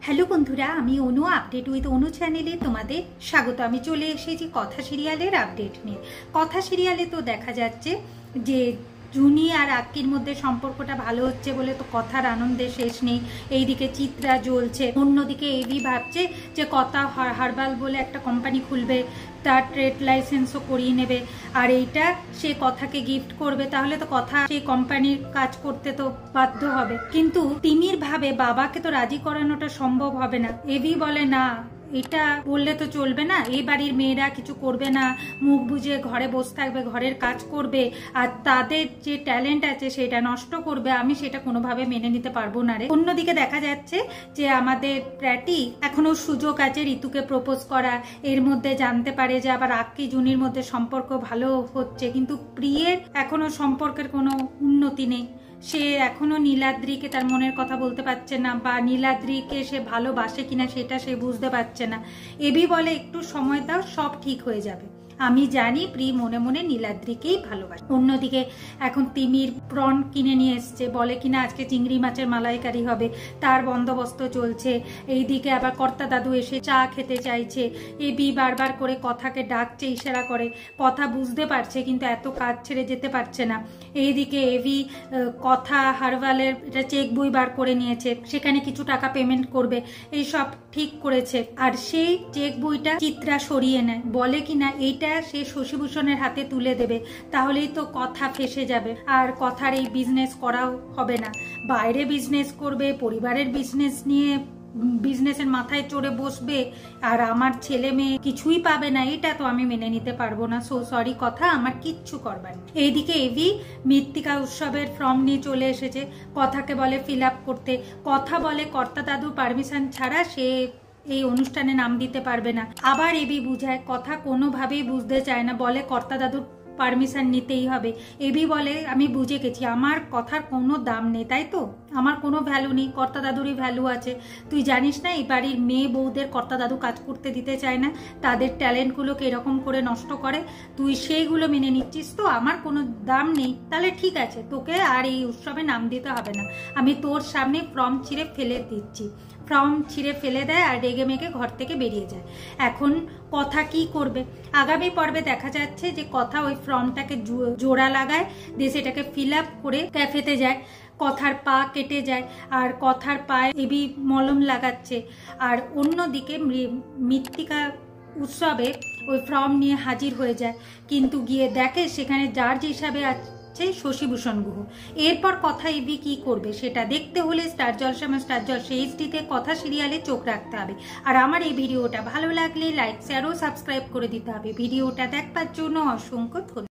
Hello বন্ধুরা, আমি অনু update with অনু চ্যানেলে তোমাদের স্বাগত। আমি চলে এসেছি কথা সিরিয়ালের আপডেট নিয়ে। কথা সিরিয়ালে তো দেখা যাচ্ছে যে জুনি আর আক্কির মধ্যে সম্পর্কটা ভালো হচ্ছে বলে তো কথার আনন্দে শেষ নেই। এইদিকে চিত্রা জ্বলছে, অন্যদিকে এবি ভাবছে যে কথা হার্বাল বলে একটা কোম্পানি খুলবে, তার ট্রেড লাইসেন্সও করিয়ে নেবে, আর এইটা সে কথাকে গিফট করবে। তাহলে তো কথা সেই কোম্পানির কাজ করতে তো বাধ্য হবে। কিন্তু তিমির ভাবে বাবাকে তো রাজি করানোটা সম্ভব হবে না। এবি বলে না, এটা বললে তো চলবে না, এই বাড়ির মেয়েরা কিছু করবে না, মুখ বুঝে ঘরে বসে থাকবে, ঘরের কাজ করবে, আর তাদের যে ট্যালেন্ট আছে সেটা নষ্ট করবে। আমি সেটা কোনোভাবে মেনে নিতে পারবো না রে। অন্যদিকে দেখা যাচ্ছে যে আমাদের প্র্যাটি এখনো সুযোগ আছে ঋতুকে প্রপোজ করা। এর মধ্যে জানতে পারে যে আবার আক্কি জুনির মধ্যে সম্পর্ক ভালো হচ্ছে, কিন্তু প্রিয়ের এখনো সম্পর্কের কোনো উন্নতি নেই। সে এখনো নীলাদ্রিকে তার মনের কথা বলতে পারছে না, বা নীলাদ্রিকে সে ভালোবাসে কিনা সেটা সে বুঝতে পারছে না। এবি বলে একটু সময় দাও, সব ঠিক হয়ে যাবে। আমি জানি প্রি মনে মনে নীলাদ্রিকেই ভালোবাসে। অন্যদিকে এখন তিমির প্রন কিনে নিয়ে এসছে, বলে কিনা আজকে চিংড়ি মাছের মালাইকারি হবে, তার বন্দোবস্ত চলছে। এইদিকে আবার কর্তা দাদু এসে চা খেতে চাইছে। এবি বারবার করে কথাকে ডাকছে, ইশারা করে, কথা বুঝতে পারছে কিন্তু এত কাজ ছেড়ে যেতে পারছে না। এইদিকে এবি কথা হারবালের এটা চেক বই বার করে নিয়েছে, সেখানে কিছু টাকা পেমেন্ট করবে, এই সব ঠিক করেছে। আর সেই চেক বইটা চিত্রা সরিয়ে নেয়, বলে কিনা এইটা সে শশীভূষণের হাতে তুলে দেবে, তাহলেই তো কথা ফেসে যাবে, আর কথার এই বিজনেস করাও হবে না। বাইরে বিজনেস করবে, পরিবারের বিজনেস নিয়ে বিজনেসের মাথায় চড়ে বসবে, আর আমার ছেলে মেয়ে কিছুই পাবে না, এটা তো আমি মেনে নিতে পারবো না। সো সরি কথা, আমার কিচ্ছু করবার নেই। এইদিকে এবি মৃত্তিকা উৎসবের ফর্ম নিয়ে চলে এসেছে, কথাকে বলে ফিল আপ করতে। কথা বলে কর্তা দাদুর পারমিশন ছাড়া সে এই অনুষ্ঠানে নাম দিতে পারবে না। আবার এবি বুঝায়, কথা কোনোভাবেই বুঝতে চায় না, বলে কর্তা দাদুর পারমিশন নিতেই হবে। এবি বলে আমি বুঝে গেছি, আমার কথার কোনো দাম নেই, তাই তো, আমার কোনো ভ্যালু নেই, কর্তা দাদুরই ভ্যালু আছে। তুই জানিস না এই বাড়ির মেয়ে বউদের কর্তা দাদু কাজ করতে দিতে চায় না, তাদের ট্যালেন্টগুলোকে এরকম করে নষ্ট করে, তুই সেইগুলো মেনে নিচ্ছিস, তো আমার কোনো দাম নেই। তাহলে ঠিক আছে, তোকে আর এই উৎসবে নাম দিতে হবে না, আমি তোর সামনে ফর্ম ছিঁড়ে ফেলে দিচ্ছি। ফর্ম ছিঁড়ে ফেলে দেয় আর রেগে মেগে ঘর থেকে বেরিয়ে যায়। এখন কথা কি করবে? আগামী পর্বে দেখা যাচ্ছে যে কথা ওই ফর্মটাকে জোড়া লাগায় দিয়ে সেটাকে ফিল আপ করে ক্যাফেতে যায়। কথার পা কেটে যায়, আর কথার পায়ে এবি মলম লাগাচ্ছে। আর অন্যদিকে মৃত্তিকা উৎসবে ওই ফর্ম নিয়ে হাজির হয়ে যায়, কিন্তু গিয়ে দেখে সেখানে জার্জ হিসাবে শশীভূষণ গুহ। এরপর কথা এবি কি করবে সেটা দেখতে হলে স্টার জলসা স্টার জলসা এইচডিতে কথা সিরিয়ালে চোখ রাখতে হবে। আর আমার এই ভিডিওটা ভালো লাগলে লাইক শেয়ার ও সাবস্ক্রাইব করে দিতে হবে। ভিডিওটা দেখবার জন্য অসংখ্য ধন্যবাদ।